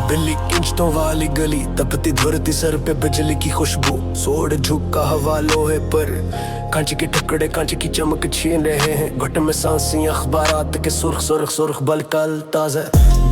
बिल्ली इंचों वाली गली, तपती धुरती सर पे बिजली की खुशबू, सोड़ झुका हवा लोहे पर, कांच के टुकड़े कांच की चमक छीन रहे हैं। घुट में सांसी अखबारात के सुर्ख सुर्ख सुर्ख बल कल ताज़ा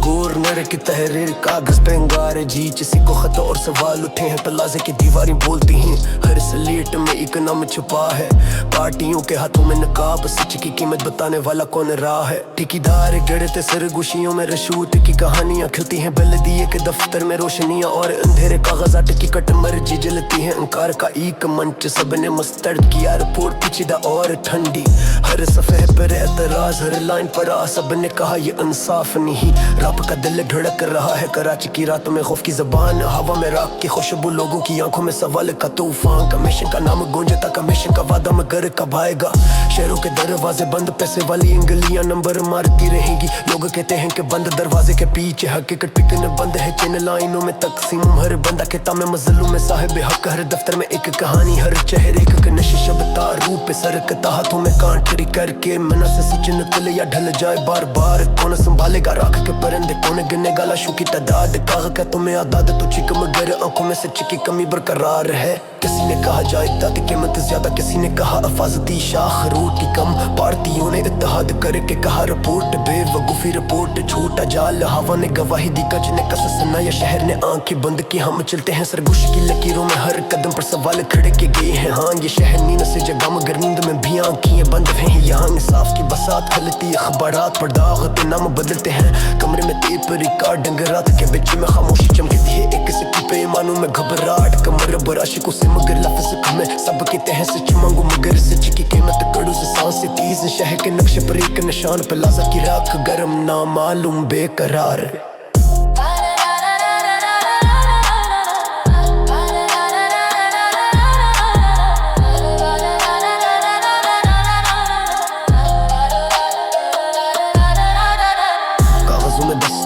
गवर्नर की तहरीर कागज पे अंगारे जी, किसी को खत और सवाल उठे हैं, प्लाजे की दीवारें बोलती हैं। हर स्लेट में एक नाम छुपा है, पार्टियों के हाथों में नकाब, सच की कीमत बताने वाला कौन रहा है। ठेकेदार गड़ते सरगोशियों में रशूत की कहानियां खिलती हैं, बल्दिये के दफ्तर में रोशनियां और अंधेरे कागजात की कट मर्जी जलती है। अंकार का एक मंच, सबने मस्तर्द किया रिपोर्ट पेचीदा और ठंडी, हर सफ़े पर एतराज, हर लाइन पर आ सबने कहा ये इंसाफ नहीं। रब का दिल धड़क रहा है कराची की रातों में, खौफ की ज़बान हवा में राख की खुशबू, लोगों की आंखों में सवाल का तूफान। कमीशन का नाम गूंजता, कमीशन का वादा मगर कब आएगा। शहरों के दरवाजे बंद, पैसे वाली इंगलियां नंबर मारती रहेंगी। लोग कहते हैं कि बंद दरवाजे के पीछे हकीकत पिकने बंद है। चैन लाइनों में तकसीम, हर बंदा कहता मैं मजलूम में साहिब हक, हर दफ्तर में एक कहानी, हर चेहरे का नशे शब्द रूप पे सरकता, हाथों में कांटरी करके मना से सच निकले या ढल जाए बार बार। कौन संभालेगा राख के परिंदे, कौन गिनेगा लाशों की तादाद। कहा क्या तुम्हें आदाद तो चिक मगर आंखों में सच की कमी बरकरार है। किसी ने कहा जायदाद की कीमत ज्यादा, किसी ने कहा अफाजती शाख रोटी कम। पार्टियों ने इत्तेहाद करके कहा रिपोर्ट बेवकूफी, रिपोर्ट झूठा जाल। हवा ने गवाही दी, कच ने कसस सुनाया, शहर ने आंखें बंद की। हम चलते हैं सरगोश की लकीरों में, हर कदम पर सवाल खड़े के गए हैं। हाँ ये शहर नींद से जगा मगर नींद में भी आंखें बंद हैं। यहाँ इंसाफ की बसात खलती, अखबारात पर दागते नाम बदलते हैं। कमरे में तेप रिकॉर्ड डंगरात के बीच में खामोशी चमकती है। एक सिक्की पे मानू में घबराहट, कमर बराशी को से मगर लफ्ज़ में सब कहते हैं सच मांगो मगर सच की कीमत कड़ू से सांसें तीज। शहर के नक्शे पर एक निशान, प्लाजा की राख गर्म ना मालूम बेकरार।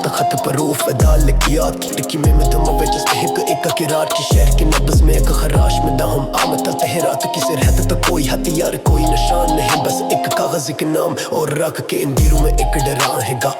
खत परूफ अदाल किया खिड़की में दम वजस पे एक किरात की, शहर की नब्ज़ में एक खराश में दम आमत तहरात की सरहद तो कोई हथियार कोई निशान नहीं, बस एक कागज एक नाम और राख के इन दिलों में एक डरा हैगा।